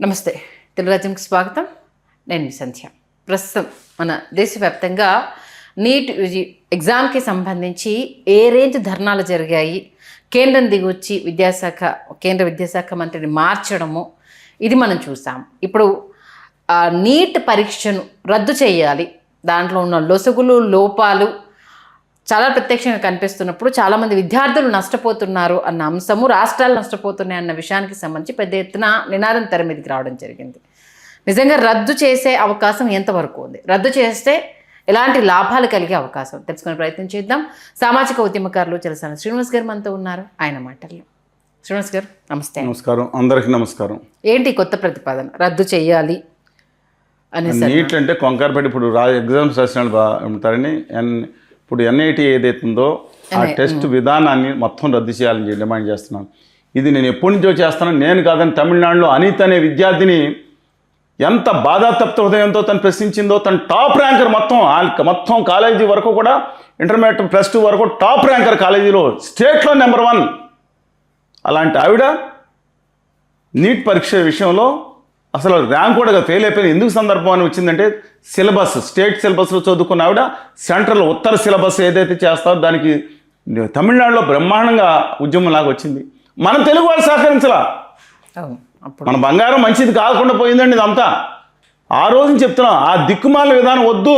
నమస్తే, తెలుగు రాజ్యంకి స్వాగతం. నేను మీ సంధ్య. ప్రస్తుతం మన దేశవ్యాప్తంగా నీట్ ఎగ్జామ్కి సంబంధించి ఏ రేంజ్ ధర్నాలు జరిగాయి, కేంద్రం దిగొచ్చి కేంద్ర విద్యాశాఖ మంత్రిని మార్చడము, ఇది మనం చూసాం. ఇప్పుడు నీట్ పరీక్షను రద్దు చేయాలి, దాంట్లో ఉన్న లొసుగులు లోపాలు చాలా ప్రత్యక్షంగా కనిపిస్తున్నప్పుడు చాలామంది విద్యార్థులు నష్టపోతున్నారు అన్న అంశము, రాష్ట్రాలు నష్టపోతున్నాయి అన్న విషయానికి సంబంధించి పెద్ద ఎత్తున నినాదం తెర మీదకి రావడం జరిగింది. నిజంగా రద్దు చేసే అవకాశం ఎంతవరకు ఉంది, రద్దు చేస్తే ఎలాంటి లాభాలు కలిగే అవకాశం తెలుసుకునే ప్రయత్నం చేద్దాం. సామాజిక ఉద్యమకారులు చలసాని శ్రీనివాస్ గారు మనతో ఉన్నారు, ఆయన మాటల్లో. శ్రీనివాస్ గారు నమస్తే. నమస్కారం, అందరికీ నమస్కారం. ఏంటి కొత్త ప్రతిపాదన, రద్దు చేయాలి అనేసి? నీట్ అంటే కొంకారపేట ఇప్పుడు ఎగ్జామ్స్ రాసిన ఉంటారని ఇప్పుడు ఎన్ఐటి ఏదైతుందో ఆ టెస్ట్ విధానాన్ని మొత్తం రద్దు చేయాలని డిమాండ్ చేస్తున్నాను. ఇది నేను ఎప్పటి నుంచో చేస్తాను, నేను కాదని తమిళనాడులో అనిత్ అనే విద్యార్థిని ఎంత బాధాతప్త హృదయంతో తను ప్రశ్నించిందో. తను టాప్ ర్యాంకర్, మొత్తం కాలేజీ వరకు కూడా ఇంటర్మీడియట్ +2 వరకు టాప్ ర్యాంకర్ కాలేజీలో, స్టేట్లో నెంబర్ 1. అలాంటి ఆవిడ నీట్ పరీక్ష విషయంలో అసలు ర్యాంక్ కూడా ఫెయిల్ అయిపోయింది. ఎందుకు సందర్భం అని వచ్చిందంటే, సిలబస్ స్టేట్ సిలబస్లో చదువుకున్న ఆవిడ సెంట్రల్ ఉత్తర సిలబస్ ఏదైతే చేస్తారో దానికి తమిళనాడులో బ్రహ్మాండంగా ఉద్యమం లాగా వచ్చింది. మన తెలుగు వాళ్ళు సహకరించలా. మన బంగారం మంచిది కాకుండా పోయిందండి ఇదంతా. ఆ రోజుని చెప్తున్నాం, ఆ దిక్కుమాల విధానం వద్దు,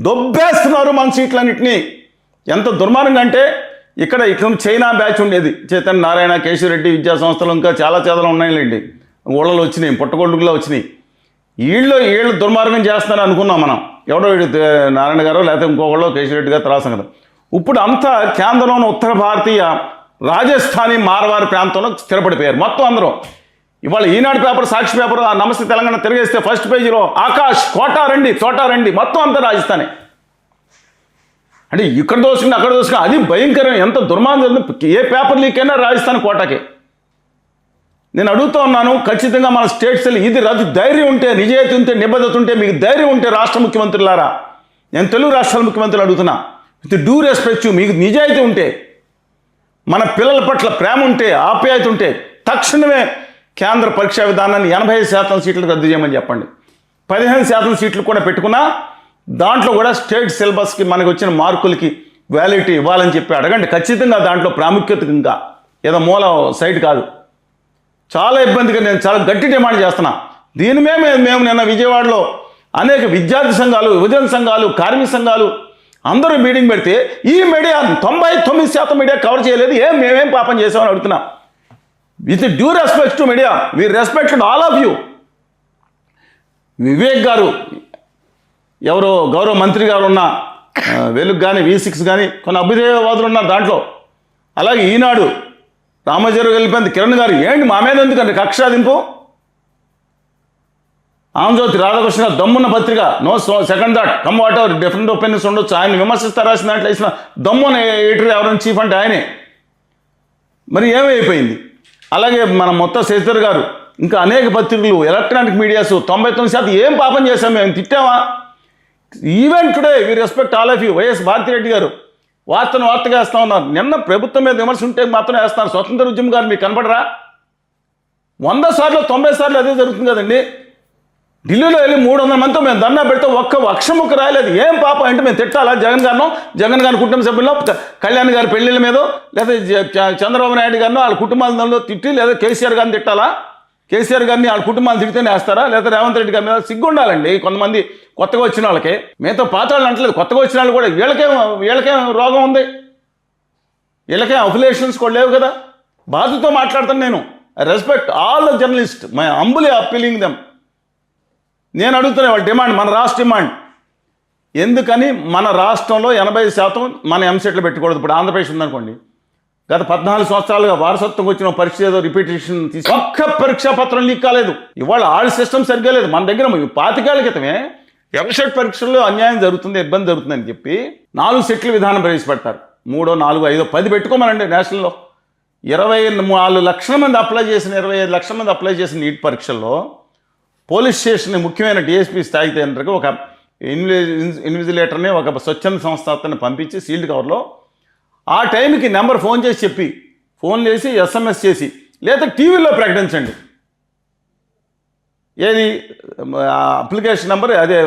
దొబ్బేస్తున్నారు మన సీట్లన్నింటినీ. ఎంత దుర్మార్గం అంటే, ఇక్కడ చైనా బ్యాచ్ ఉండేది, చైతన్య నారాయణ, కేశవరెడ్డి విద్యా సంస్థలు, ఇంకా చాలా ఉన్నాయిలేండి, ఊళ్ళలో వచ్చినాయి, పుట్టగొడుగులో వచ్చినాయి. వీళ్ళు దుర్మార్గం చేస్తున్నారు అనుకున్నాం మనం. ఎవడో వీడు నారాయణ గారో లేకపోతే ఇంకొకళ్ళు కేశవరెడ్డి గారు తర్వాత సంగతి. ఇప్పుడు అంతా కేంద్రంలోని ఉత్తర భారతీయ రాజస్థానీ మార్వారి ప్రాంతంలో స్థిరపడిపోయారు మొత్తం అందరూ. ఇవాళ ఈనాడు పేపర్, సాక్షి పేపర్, నమస్తే తెలంగాణ తిరిగేస్తే ఫస్ట్ పేజీలో ఆకాష్ కోటా రండి మొత్తం అంతా రాజస్థానే. అంటే ఇక్కడ దోసుకుని అక్కడ దోసుకుని, అది భయంకరం. ఎంత దుర్మార్గం. ఏ పేపర్ లీక్ అయినా రాజస్థాన్ కోటాకే. నేను అడుగుతూ ఉన్నాను, ఖచ్చితంగా మన స్టేట్స్ ఇది రద్దు, ధైర్యం ఉంటే, నిజాయితీ ఉంటే, నిబద్ధత ఉంటే, మీకు ధైర్యం ఉంటే రాష్ట్ర ముఖ్యమంత్రులారా, నేను తెలుగు రాష్ట్రాల ముఖ్యమంత్రులు అడుగుతున్నా, విత్ డ్యూ రెస్పెక్ట్, మీకు నిజాయితీ ఉంటే, మన పిల్లల పట్ల ప్రేమ ఉంటే, ఆప్యాయత ఉంటే, తక్షణమే కేంద్ర పరీక్షా విధానాన్ని 80% సీట్లు రద్దు చేయమని చెప్పండి. 15% సీట్లు కూడా పెట్టుకున్నా దాంట్లో కూడా స్టేట్ సిలబస్కి మనకు వచ్చిన మార్కులకి వ్యాలిడిటీ ఇవ్వాలని చెప్పి అడగండి. ఖచ్చితంగా దాంట్లో ప్రాముఖ్యత, ఇంకా ఏదో మూల సైట్ కాదు. చాలా ఇబ్బందిగా నేను చాలా గట్టి డిమాండ్ చేస్తున్నా. దీని మేము నిన్న విజయవాడలో అనేక విద్యార్థి సంఘాలు, యువజన సంఘాలు, కార్మిక సంఘాలు అందరూ మీటింగ్ పెడితే ఈ మీడియా 99% మీడియా కవర్ చేయలేదు. మేమేం పాపం చేసామని అడుగుతున్నా. With due respect to media, we respected all of you. Vivek గారు, ఎవరో గౌరవ మంత్రి గారు ఉన్న వెలుగు కానీ V6 కానీ కొన్ని అభ్యుదయవాదులు ఉన్నారు దాంట్లో. అలాగే ఈనాడు రామజరు వెళ్ళిపోయింది కిరణ్ గారు, ఏంటి మా మీద ఎందుకండి కక్షాదింపు? ఆంధ్రజ్యోతి రాధాకృష్ణ దమ్మున్న పత్రిక, no second thought, come whatever different opinions ఉండొచ్చు, ఆయన విమర్శిస్తారు రాసిన దాంట్లో వేసిన దమ్మున్న ఎడిటర్ ఎవరైనా చీఫ్ అంటే ఆయనే. మరి ఏమైపోయింది? అలాగే మన మొత్తం శశిధర్ గారు, ఇంకా అనేక పత్రికలు, ఎలక్ట్రానిక్ మీడియాస్ 99% ఏం పాపం చేశాం, మేము తిట్టామా? Even today we respect all of you. YS Bharathi Reddy గారు వార్తగా వేస్తూ ఉన్నారు. నిన్న ప్రభుత్వం మీద విమర్శ ఉంటే మాత్రం వేస్తున్నారు. స్వతంత్ర ఉద్యమం గారు మీకు కనపడరా? 100 సార్లు 90 సార్లు అదే జరుగుతుంది కదండి. ఢిల్లీలో వెళ్ళి 300 మందితో మేము ధర్నా పెడితే ఒక్క అక్షముక్క రాయలేదు. ఏం పాపం అంటే మేము తిట్టాలా జగన్ గారి కుటుంబ సభ్యుల్లో, కళ్యాణ్ గారి పెళ్లిళ్ళ మీద, లేదా చంద్రబాబు నాయుడు గారినో వాళ్ళ కుటుంబాలలో తిట్టి, లేదా కేసీఆర్ గారిని తిట్టాలా? కేసీఆర్ గారిని వాళ్ళ కుటుంబాలు తిడితేనే వేస్తారా? లేదా రేవంత్ రెడ్డి గారి మీద సిగ్గు ఉండాలండి. కొంతమంది కొత్తగా వచ్చిన వాళ్ళకి, మిగతా పాత వాళ్ళు అంటలేదు, కొత్తగా వచ్చిన వాళ్ళు కూడా వీళ్ళకేం రోగం ఉంది, వీళ్ళకేం అఫిలియేషన్స్ కూడా లేవు కదా. బాధతో మాట్లాడతాను నేను. I respect all the journalist, my humbly appealing them. నేను అడుగుతున్నా వాళ్ళ డిమాండ్, మన రాష్ట్ర డిమాండ్. ఎందుకని మన రాష్ట్రంలో 80% మన ఎంసెట్లు పెట్టకూడదు? ఇప్పుడు ఆంధ్రప్రదేశ్ ఉందనుకోండి, గత 14 సంవత్సరాలుగా వారసత్వం వచ్చిన పరీక్ష ఏదో రిపీటేషన్ తీసి ఒక్క పరీక్షా పత్రం లీక్ కాలేదు. ఇవాళ ఆల్ సిస్టమ్ సరిగ్గా లేదు. మన దగ్గర 25 ఏళ్ల క్రితమే ఎంసెట్ పరీక్షల్లో అన్యాయం జరుగుతుంది, ఇబ్బంది జరుగుతుందని చెప్పి 4 సెట్ల విధానం ప్రవేశపెడతారు. 3, 4, 5, 10 పెట్టుకోమనండి. నేషనల్లో 24 లక్షల మంది అప్లై చేసిన 25 లక్షల మంది అప్లై చేసిన నీట్ పరీక్షల్లో పోలీస్ స్టేషన్ ముఖ్యమైన డిఎస్పీ స్థాయికి తగినట్టుగా ఒక ఇన్విజిలేటర్ని, ఒక స్వచ్ఛంద సంస్థని పంపించి సీల్డ్ కవర్లో ఆ టైంకి నెంబర్ ఫోన్ చేసి SMS చేసి, లేదా టీవీలో ప్రకటించండి. ఏది అప్లికేషన్ నెంబర్ అదే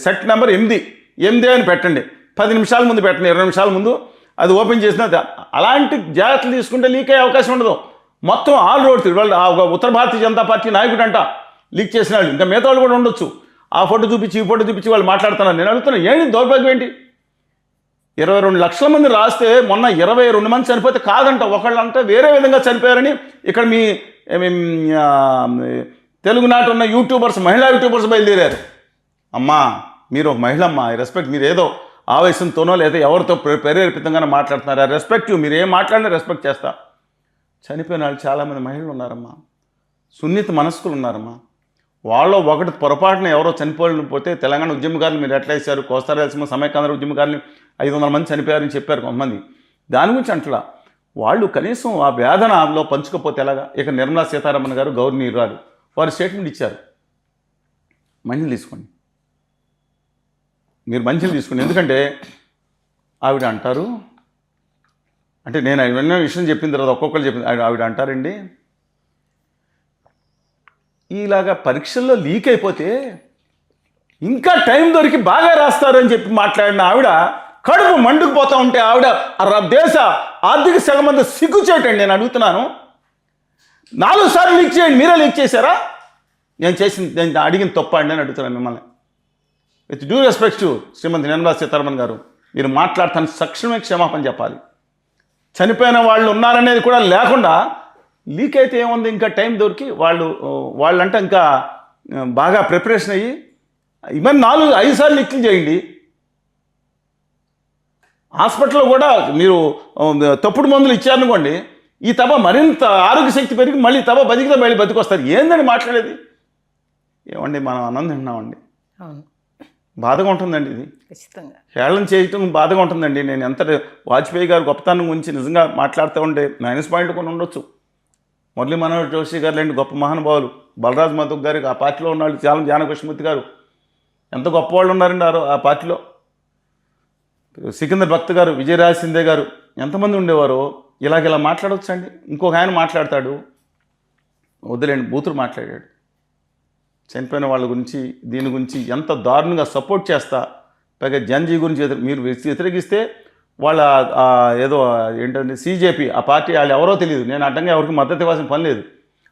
సెట్ నెంబర్ 8 అని పెట్టండి. 10 నిమిషాల ముందు పెట్టండి, 20 నిమిషాల ముందు అది ఓపెన్ చేసిన అలాంటి జాగ్రత్తలు తీసుకుంటే లీక్ అయ్యే అవకాశం ఉండదు. మొత్తం ఆల్ రోడ్ వాళ్ళు ఉత్తర భారతీయ జనతా పార్టీ నాయకుడు అంట లీక్ చేసిన వాళ్ళు, ఇంకా మిగతా వాళ్ళు కూడా ఉండొచ్చు. ఆ ఫోటో చూపించి ఈ ఫోటో చూపించి వాళ్ళు మాట్లాడుతున్నారు. నేను అడుగుతున్నాను, ఏంటి దౌర్భాగ్యం ఏంటి? 22 లక్షల మంది రాస్తే మొన్న 22 మంది చనిపోతే కాదంట, ఒకళ్ళంటే వేరే విధంగా చనిపోయారని ఇక్కడ మీ తెలుగునాట ఉన్న యూట్యూబర్స్, మహిళా యూట్యూబర్స్ బయలుదేరారు. అమ్మా మీరు ఒక మహిళమ్మ, రెస్పెక్ట్. మీరు ఏదో ఆవేశంతోనో లేదా ఎవరితో ప్రేరేపితంగానో మాట్లాడుతున్నారు. ఆ రెస్పెక్ట్ మీరు ఏం మాట్లాడినా రెస్పెక్ట్ చేస్తా. చనిపోయిన వాళ్ళు చాలామంది మహిళలు ఉన్నారమ్మా, సున్నిత మనస్కులు ఉన్నారమ్మా. వాళ్ళు ఒకటి పొరపాటున ఎవరో చనిపోతే తెలంగాణ ఉద్యమకారులు మీరు ఎట్లా వేశారు, కోస్తా రాయలసీమ సమైక్యాంధ్ర ఉద్యమకారులు 500 మంది చనిపోయారని చెప్పారు కొంతమంది. దాని గురించి అంటలా వాళ్ళు కనీసం ఆ వేదనలో పంచుకపోతే ఎలాగా? ఇక నిర్మలా సీతారామన్ గారు గవర్నర్ వారు స్టేట్మెంట్ ఇచ్చారు, మంచిలు తీసుకోండి, మీరు మంచిలు తీసుకోండి. ఎందుకంటే ఆవిడ అంటారు, అంటే నేను ఎన్నో విషయం చెప్పిన తర్వాత ఒక్కొక్కరు చెప్పింది, ఆవిడ అంటారండి, ఇలాగా పరీక్షల్లో లీక్ అయిపోతే ఇంకా టైం దొరికి బాగా రాస్తారు అని చెప్పి మాట్లాడిన ఆవిడ కడుపు మండుకుపోతూ ఉంటే ఆవిడ దేశ ఆర్థిక శాఖ మంది సిగ్గుచేటండి. నేను అడుగుతున్నాను, 4 సార్లు లీక్ చేయండి, మీరే లీక్ చేశారా? నేను అడిగిన తప్ప అండి అని అడుగుతున్నాను మిమ్మల్ని. విత్ డ్యూ రెస్పెక్ట్ టు శ్రీమతి నిర్మలా సీతారామన్ గారు, మీరు మాట్లాడతాను తక్షణమే క్షమాపణ చెప్పాలి. చనిపోయిన వాళ్ళు ఉన్నారనేది కూడా లేకుండా లీక్ అయితే ఏముంది, ఇంకా టైం దొరికి వాళ్ళంటే ఇంకా బాగా ప్రిపరేషన్ అయ్యి ఇవన్నీ 4-5 సార్లు లీక్లు చేయండి. హాస్పిటల్లో కూడా మీరు తప్పుడు మందులు ఇచ్చారనుకోండి, ఈ తబ మరింత ఆరోగ్య శక్తి పెరిగి మళ్ళీ తబ బతికితే మళ్ళీ బతికొస్తారు. ఏందని మాట్లాడేది? ఏమండి మనం అన్నం తింటున్నామండి, బాధగా ఉంటుందండి. ఇది ఖచ్చితంగా హేళన చేయటం బాధగా ఉంటుందండి. నేను ఎంత వాజ్పేయి గారు గొప్పతనం గురించి నిజంగా మాట్లాడుతూ ఉంటే మైనస్ పాయింట్ కొన్ని ఉండొచ్చు. మురళీ మనోహర్ జోషి గారు లాంటి గొప్ప మహానుభావులు, బలరాజ్ మధుక్ గారికి ఆ పార్టీలో ఉన్నవాళ్ళు, చాలా జానకృష్ణమూర్తి గారు ఎంత గొప్పవాళ్ళు ఉన్నారండి ఆ పార్టీలో. సికిందర్ భక్త్ గారు, విజయరాజ్ సింధే గారు ఎంతమంది ఉండేవారో. ఇలా మాట్లాడవచ్చండి. ఇంకొక ఆయన మాట్లాడతాడు, వదిలేండి, బూతులు మాట్లాడాడు. చనిపోయిన వాళ్ళ గురించి దీని గురించి ఎంత దారుణంగా సపోర్ట్ చేస్తా, పైగా జన్జీ గురించి మీరు వ్యతిరేకిస్తే వాళ్ళ ఏదో ఏంటంటే CJP ఆ పార్టీ వాళ్ళు ఎవరో తెలియదు. నేను అడ్డంగా ఎవరికి మద్దతు ఇవ్వాల్సిన పని లేదు.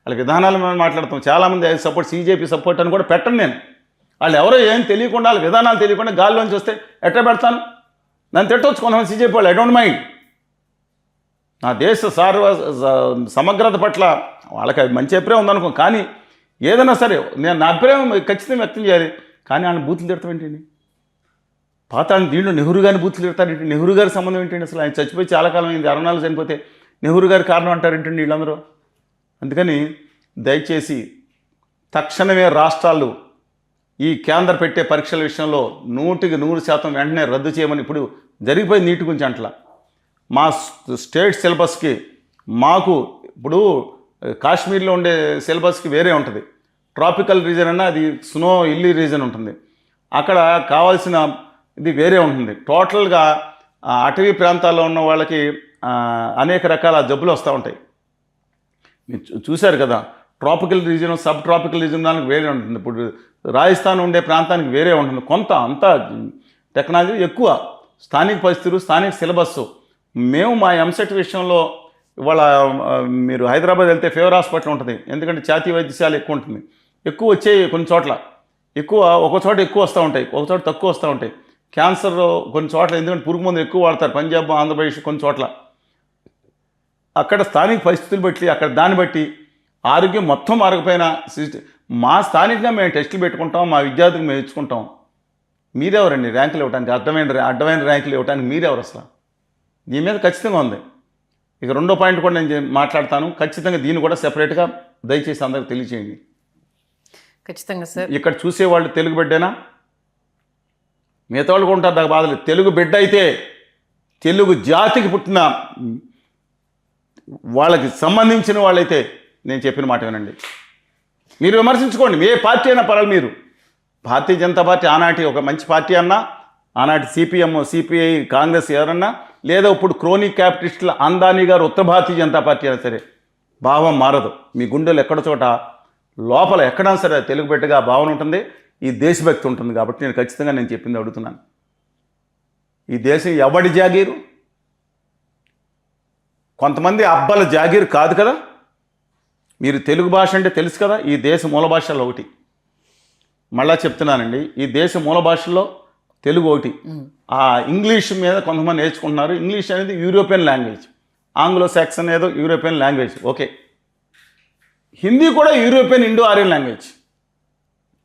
వాళ్ళ విధానాలు మనం మాట్లాడతాం. చాలామంది CJP సపోర్ట్ అని కూడా పెట్టను నేను. వాళ్ళు ఎవరో ఏం తెలియకుండా, వాళ్ళ విధానాలు తెలియకుండా గాల్లోంచి వస్తే ఎట్లా పెడతాను? నన్ను తిట్టవచ్చు కొంతమంది CJP వాళ్ళు, ఐ డోంట్ మైండ్. నా దేశ సమగ్రత పట్ల వాళ్ళకి అది మంచి అభిప్రాయం ఉందనుకో, కానీ ఏదైనా సరే నేను నా అభిప్రాయం ఖచ్చితంగా వ్యక్తం చేయాలి. కానీ ఆయన బూతులు తిడతాం ఏంటండి? పాతాళం దీంట్లో నెహ్రూ గారిని బూతులు తిడతారేంటి? నెహ్రూ గారి సంబంధం ఏంటండి? అసలు ఆయన చచ్చిపోయి చాలా కాలం అయింది, 64 చనిపోతే నెహ్రూ గారి కారణం అంటారేంటండి వీళ్ళందరూ? అందుకని దయచేసి తక్షణమే రాష్ట్రాలు ఈ కేంద్ర పెట్టే పరీక్షల విషయంలో 100% వెంటనే రద్దు చేయమని, ఇప్పుడు జరిగిపోయి నీటి గురించి అంటలా, మా స్టేట్ సిలబస్కి మాకు ఇప్పుడు కాశ్మీర్లో ఉండే సిలబస్కి వేరే ఉంటుంది. ట్రాపికల్ రీజన్ అన్నా అది స్నో ఇల్లీ రీజన్ ఉంటుంది. అక్కడ కావాల్సిన ఇది వేరే ఉంటుంది. టోటల్గా అటవీ ప్రాంతాల్లో ఉన్న వాళ్ళకి అనేక రకాల జబ్బులు వస్తూ ఉంటాయి. మీరు చూశారు కదా, tropical reason, sub tropical reason దానికి వేరే ఉంటుంది. ఇప్పుడు రాజస్థాన్ ఉండే ప్రాంతానికి వేరే ఉంటుంది. కొంత అంతా టెక్నాలజీ ఎక్కువ, స్థానిక పరిస్థితులు, స్థానిక సిలబస్. మేము మా ఎంసెట్ విషయంలో ఇవాళ మీరు హైదరాబాద్ వెళ్తే ఫేవర్ హాస్పిటల్ ఉంటుంది, ఎందుకంటే ఛాతీ వైద్యశాల ఎక్కువ ఉంటుంది. ఎక్కువ వచ్చాయి కొన్ని చోట్ల, ఒక చోట ఎక్కువ వస్తూ ఉంటాయి, ఒక చోట తక్కువ వస్తూ ఉంటాయి. క్యాన్సర్ కొన్ని చోట్ల ఎందుకంటే పురుగు మందులు ఎక్కువ వాడతారు, పంజాబ్, ఆంధ్రప్రదేశ్ కొన్ని చోట్ల. అక్కడ స్థానిక పరిస్థితులు బట్టి, అక్కడ దాన్ని బట్టి ఆరోగ్యం మొత్తం మారకపోయినా మా స్థానికంగా మేము టెస్టులు పెట్టుకుంటాం, మా విద్యార్థులకు మేము ఇచ్చుకుంటాం. మీరెవరండి ర్యాంకులు ఇవ్వడానికి? అడ్డమైన ర్యాంకులు ఇవ్వడానికి మీరెవరు అసలు? దీని మీద ఖచ్చితంగా ఉంది. ఇక రెండో పాయింట్ కూడా నేను మాట్లాడతాను. ఖచ్చితంగా దీన్ని కూడా సెపరేట్గా దయచేసి అందరికి తెలియచేయండి. ఖచ్చితంగా సార్. ఇక్కడ చూసేవాళ్ళు తెలుగు బిడ్డేనా? మిగతా వాళ్ళు కూడా ఉంటారు, నాకు బాధలేదు. తెలుగు బిడ్డ అయితే, తెలుగు జాతికి పుట్టిన వాళ్ళకి సంబంధించిన వాళ్ళైతే నేను చెప్పిన మాట వినండి. మీరు విమర్శించుకోండి, ఏ పార్టీ అయినా పర్వాలేదు. మీరు భారతీయ జనతా పార్టీ ఆనాటి ఒక మంచి పార్టీ అన్నా, ఆనాటి CPM, CPI, కాంగ్రెస్ ఎవరన్నా, లేదా ఇప్పుడు క్రోనిక్ క్యాపిటలిస్టుల అందానీ గారు ఉత్తర భారతీయ జనతా పార్టీ అయినా సరే భావం మారదు. మీ గుండెలు ఎక్కడ చోట లోపల ఎక్కడా సరే తెలుగు బిడ్డగా భావన ఉంటుంది, ఈ దేశభక్తి ఉంటుంది. కాబట్టి నేను ఖచ్చితంగా నేను చెప్పింది అడుగుతున్నాను. ఈ దేశం ఎవడి జాగీరు? కొంతమంది అబ్బల జాగీరు కాదు కదా. మీరు తెలుగు భాష అంటే తెలుసు కదా, ఈ దేశ మూల భాషల్లో ఒకటి. మళ్ళా చెప్తున్నానండి, ఈ దేశ మూల భాషల్లో తెలుగు ఒకటి. ఆ ఇంగ్లీష్ మీద కొంతమంది నేర్చుకుంటున్నారు. ఇంగ్లీష్ అనేది యూరోపియన్ లాంగ్వేజ్, ఆంగ్లో సాక్సన్ ఏదో యూరోపియన్ లాంగ్వేజ్, ఓకే. హిందీ కూడా యూరోపియన్ ఇండో ఆరియన్ లాంగ్వేజ్.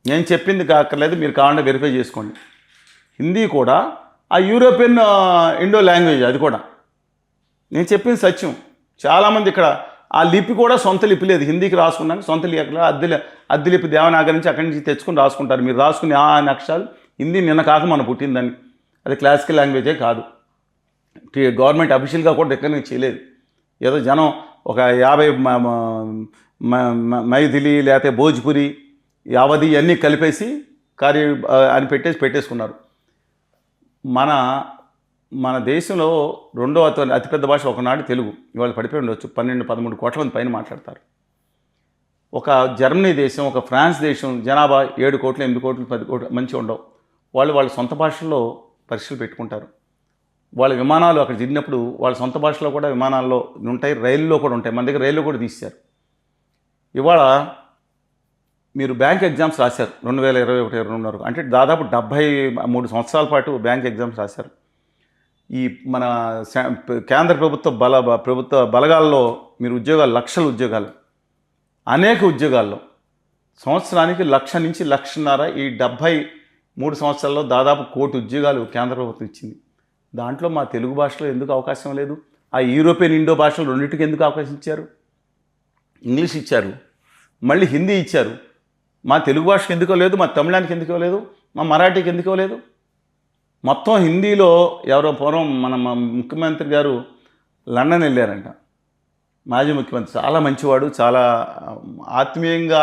నేను చెప్పింది కాకర్లేదు, మీరు కావాలంటే వెరిఫై చేసుకోండి. హిందీ కూడా ఆ యూరోపియన్ ఇండో లాంగ్వేజ్, అది కూడా నేను చెప్పింది సత్యం. చాలామంది ఇక్కడ ఆ లిపి కూడా సొంత లిపి లేదు, హిందీకి రాసుకున్నాక సొంత లిపి అద్దె లిపి దేవనాగరి నుంచి అక్కడి నుంచి తెచ్చుకుని రాసుకుంటారు. మీరు రాసుకుని ఆ అక్షరాలు హిందీ నిన్న కాక మనం పుట్టిందని, అది క్లాసికల్ లాంగ్వేజే కాదు. గవర్నమెంట్ అఫీషియల్గా కూడా దగ్గర చేయలేదు. ఏదో జనం ఒక 50 మైథిలి లేకపోతే భోజ్పురి అవధి అన్నీ కలిపేసి అని పెట్టేసుకున్నారు. మన దేశంలో రెండో అతిపెద్ద భాష ఒకనాడు తెలుగు, ఇవాళ పడిపోయి ఉండొచ్చు. 12-13 కోట్ల మంది పైన మాట్లాడతారు. ఒక జర్మనీ దేశం, ఒక ఫ్రాన్స్ దేశం జనాభా 7 కోట్లు 8 కోట్లు 10 కోట్లు మంచిగా ఉండవు. వాళ్ళ సొంత భాషల్లో పరీక్షలు పెట్టుకుంటారు. వాళ్ళ విమానాలు అక్కడ దిగినప్పుడు వాళ్ళ సొంత భాషలో కూడా విమానాల్లో ఉంటాయి, రైల్లో కూడా ఉంటాయి. మన దగ్గర రైల్లో కూడా తీశారు. ఇవాళ మీరు బ్యాంక్ ఎగ్జామ్స్ రాశారు 2021-22 వరకు, అంటే దాదాపు 73 సంవత్సరాల పాటు బ్యాంక్ ఎగ్జామ్స్ రాశారు. ఈ మన కేంద్ర ప్రభుత్వ బలగాల్లో మీరు ఉద్యోగాలు, లక్షల ఉద్యోగాలు, అనేక ఉద్యోగాల్లో సంవత్సరానికి 1,00,000 నుంచి 1,50,000, ఈ 73 సంవత్సరాల్లో దాదాపు 1 కోటి ఉద్యోగాలు కేంద్ర ప్రభుత్వం ఇచ్చింది. దాంట్లో మా తెలుగు భాషలో ఎందుకు అవకాశం లేదు? ఆ యూరోపియన్ ఇండో భాషలు రెండింటికి ఎందుకు అవకాశం ఇచ్చారు? ఇంగ్లీష్ ఇచ్చారు, మళ్ళీ హిందీ ఇచ్చారు. మా తెలుగు భాషకి ఎందుకో లేదు, మా తమిళానికి ఎందుకో లేదు, మా మరాఠీకి ఎందుకో లేదు. మొత్తం హిందీలో ఎవరో పూర్వం మన ముఖ్యమంత్రి గారు లండన్ వెళ్ళారంట. మాజీ ముఖ్యమంత్రి చాలా మంచివాడు, చాలా ఆత్మీయంగా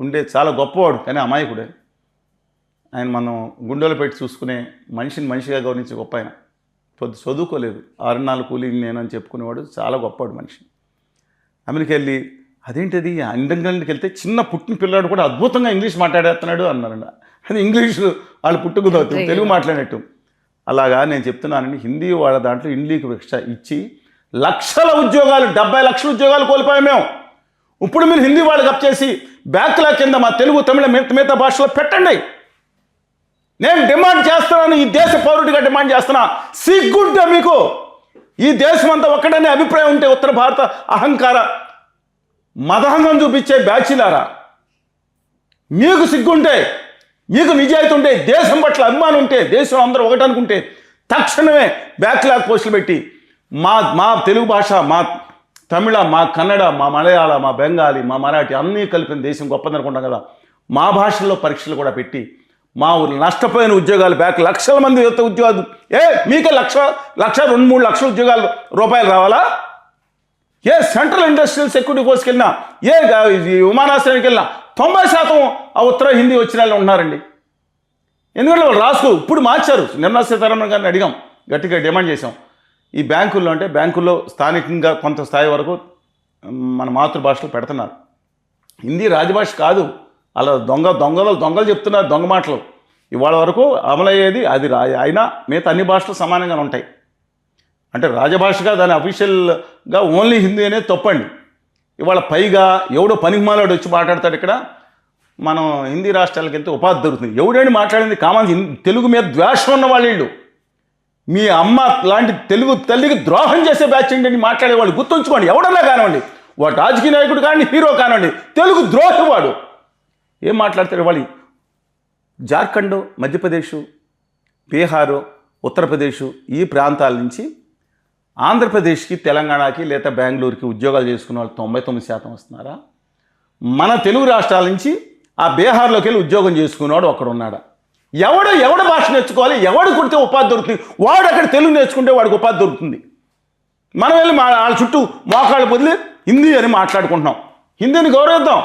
ఉండే చాలా గొప్పవాడు, కానీ అమాయకుడే. ఆయన మనం గుండెలో పెట్టి చూసుకునే మనిషిగా గౌరవించే గొప్ప ఆయన. చదువుకోలేదు, 6 కూలీ నేనని చెప్పుకునేవాడు, చాలా గొప్పవాడు మనిషి. అమెరికా వెళ్ళి అదేంటిది ఇంగ్లాండ్కి వెళ్తే చిన్న పుట్టిన పిల్లాడు కూడా అద్భుతంగా ఇంగ్లీష్ మాట్లాడేస్తున్నాడు అన్నారండి. అది ఇంగ్లీషు వాళ్ళు పుట్టుకుదవుతూ తెలుగు మాట్లాడినట్టు. అలాగా నేను చెప్తున్నానండి, హిందీ వాళ్ళ దాంట్లో హిందీకి భిక్ష ఇచ్చి లక్షల ఉద్యోగాలు, 70 లక్షల ఉద్యోగాలు కోల్పోయాం మేము. ఇప్పుడు మీరు హిందీ వాళ్ళకి అప్ చేసి బ్యాక్లాగ్ కింద మా తెలుగు, తమిళ, మిగతా భాషలో పెట్టండి. నేను డిమాండ్ చేస్తున్నాను, ఈ దేశ పౌరుడిగా డిమాండ్ చేస్తున్నా. సిగ్గుంటే మీకు ఈ దేశం అంతా ఒక్కడనే అభిప్రాయం ఉంటే, ఉత్తర భారత అహంకార మదహంగం చూపించే బ్యాచిలారా, మీకు సిగ్గుంటే, మీకు నిజాయితీ ఉంటే, దేశం పట్ల అభిమానం ఉంటే, దేశం అందరూ ఒకటి అనుకుంటే తక్షణమే బ్యాక్లాగ్ పోస్టులు పెట్టి మా తెలుగు భాష, మా తమిళ, మా కన్నడ, మా మలయాళ, మా బెంగాలీ, మా మరాఠీ అన్నీ కలిపిన దేశం గొప్పది అనుకుంటాం కదా, మా భాషల్లో పరీక్షలు కూడా పెట్టి మా ఊరు నష్టపోయిన ఉద్యోగాలు బ్యాక్, లక్షల మంది ఉద్యోగాలు, మీకే 1-2-3 లక్షల ఉద్యోగాలు రూపాయలు రావాలా? ఏ సెంట్రల్ ఇండస్ట్రియల్ సెక్యూరిటీ కోర్స్కి వెళ్ళినా, ఏ విమానాశ్రయానికి వెళ్ళినా 90% ఆ ఉత్తర హిందీ వచ్చిన వాళ్ళు ఉన్నారండి. ఎందుకంటే వాళ్ళు రాసుకో, ఇప్పుడు మార్చారు. నిర్మలా సీతారామన్ గారిని అడిగాం, గట్టిగా డిమాండ్ చేసాం. ఈ బ్యాంకుల్లో అంటే బ్యాంకుల్లో స్థానికంగా కొంత స్థాయి వరకు మన మాతృభాషలో పెడుతున్నారు. హిందీ రాజభాష కాదు, అలా దొంగలు చెప్తున్నారు దొంగ మాటలు. ఇవాళ వరకు అమలయ్యేది అది అయినా మిగతా అన్ని భాషలు సమానంగానే ఉంటాయి. అంటే రాజభాషగా దాని అఫీషియల్గా ఓన్లీ హిందీ అనేది తప్పండి. ఇవాళ పైగా ఎవడో పనికిమాలాడు వచ్చి మాట్లాడతాడు. ఇక్కడ మనం హిందీ రాష్ట్రాలకు వెళ్తే ఉపాధి దొరుకుతుంది. ఎవడేంటి మాట్లాడింది? కామన్ తెలుగు మీద ద్వేషం ఉన్న వాళ్ళు. మీ అమ్మ లాంటి తెలుగు తల్లికి ద్రోహం చేసే బ్యాచ్ ఏంటి మాట్లాడేవాళ్ళు గుర్తుంచుకోండి. ఎవడన్నా కానివ్వండి, వాడు రాజకీయ నాయకుడు కానివ్వండి, హీరో కానివ్వండి, తెలుగు ద్రోహి వాడు ఏం మాట్లాడతారు? వాళ్ళు జార్ఖండ్, మధ్యప్రదేశ్, బీహారు, ఉత్తరప్రదేశ్ ఈ ప్రాంతాల నుంచి ఆంధ్రప్రదేశ్కి, తెలంగాణకి లేదా బెంగళూరుకి ఉద్యోగాలు చేసుకున్న వాళ్ళు 99% వస్తున్నారా? మన తెలుగు రాష్ట్రాల నుంచి ఆ బీహార్లోకి వెళ్ళి ఉద్యోగం చేసుకునేవాడు ఒక్కడ ఉన్నాడా? ఎవడ భాష నేర్చుకోవాలి, ఎవడు కుడితే ఉపాధి దొరుకుతుంది, వాడు అక్కడ తెలుగు నేర్చుకుంటే వాడికి ఉపాధి దొరుకుతుంది. మనం వెళ్ళి వాళ్ళ చుట్టూ మోకాళ్ళు పొదిలి హిందీ అని మాట్లాడుకుంటున్నాం. హిందీని గౌరవిద్దాం,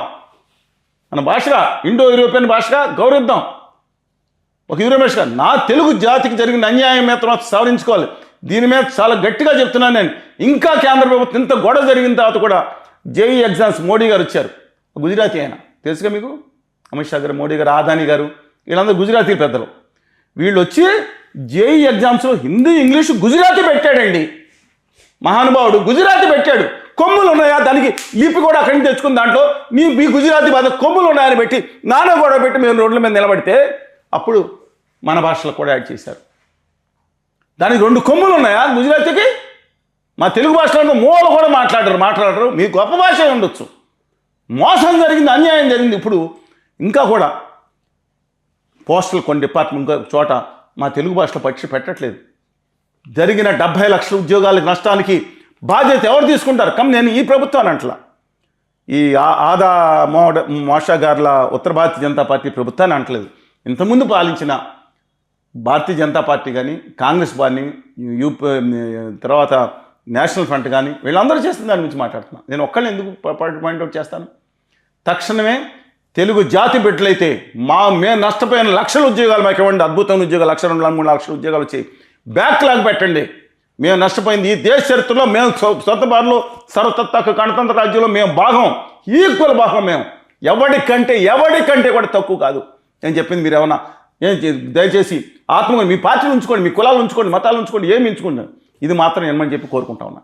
మన భాషగా, ఇండో యూరోపియన్ భాషగా గౌరవిద్దాం. ఒక యూరోపేష్గా నా తెలుగు జాతికి జరిగిన అన్యాయం మాత్రం సవరించుకోవాలి. దీని మీద చాలా గట్టిగా చెప్తున్నాను నేను. ఇంకా కేంద్ర ప్రభుత్వం ఇంత గొడవ జరిగిన తర్వాత కూడా జేఈ ఎగ్జామ్స్ మోడీ గారు వచ్చారు, గుజరాతీ ఆయన తెలుసుగా మీకు, అమిత్ షా గారు, మోడీ గారు, అదానీ గారు, వీళ్ళందరూ గుజరాతీ పెద్దలు. వీళ్ళు వచ్చి జేఈ ఎగ్జామ్స్లో హిందీ, ఇంగ్లీషు, గుజరాతీ పెట్టాడండి. మహానుభావుడు గుజరాతీ పెట్టాడు. కొమ్ములు ఉన్నాయా, దానికి లిపి కూడా అక్కడి నుంచి తెచ్చుకుని దాంట్లో మీ గుజరాతీ భాష కొమ్ములు ఉన్నాయని పెట్టి నాన్న కూడా పెట్టి మేము రోడ్ల మీద నిలబడితే అప్పుడు మన భాషలో కూడా యాడ్ చేశారు. దానికి 2 కొమ్ములు ఉన్నాయా గుజరాతీకి? మా తెలుగు భాషలో మూల కూడా మాట్లాడరు. మీ గొప్ప భాష ఉండొచ్చు. మోసం జరిగింది, అన్యాయం జరిగింది. ఇప్పుడు ఇంకా కూడా పోస్టల్ కొన్ని డిపార్ట్మెంట్ చోట మా తెలుగు భాషలో పరీక్ష పెట్టట్లేదు. జరిగిన 70 లక్షల ఉద్యోగాల నష్టానికి బాధ్యత ఎవరు తీసుకుంటారు? నేను ఈ ప్రభుత్వాన్ని అంటలా, ఈ ఆదా మోషా గార్ల ఉత్తర భారతీయ జనతా పార్టీ ప్రభుత్వాన్ని అంటలేదు. ఇంతకుముందు పాలించిన భారతీయ జనతా పార్టీ కానీ, కాంగ్రెస్ పార్టీ, యూపీ, తర్వాత నేషనల్ ఫ్రంట్ కానీ, వీళ్ళందరూ చేస్తున్న దాని గురించి మాట్లాడుతున్నాను. నేను ఒక్కళ్ళని ఎందుకు పాయింట్అవుట్ చేస్తాను? తక్షణమే తెలుగు జాతి బిడ్డలైతే మేము నష్టపోయిన లక్షల ఉద్యోగాలు మాకు ఇవ్వండి. అద్భుతమైన ఉద్యోగాలు, 1, 2, 3 లక్షల ఉద్యోగాలు వచ్చి బ్యాక్లాగ్ పెట్టండి. మేము నష్టపోయింది ఈ దేశ చరిత్రలో మేము సొంత బారులో సర్వతత్వ గణతంత్ర రాజ్యంలో మేము భాగం, ఈక్వల్ భాగం. మేము ఎవరికంటే కూడా తక్కువ కాదు. నేను చెప్పింది మీరు ఏమన్నా దయచేసి ఆత్మగా మీ పార్టీలు ఉంచుకోండి, మీ కులాలు ఉంచుకోండి, మతాలు ఉంచుకోండి, ఏమి ఉంచుకోండి. ఇది మాత్రం ఏమని చెప్పి కోరుకుంటా ఉన్నా.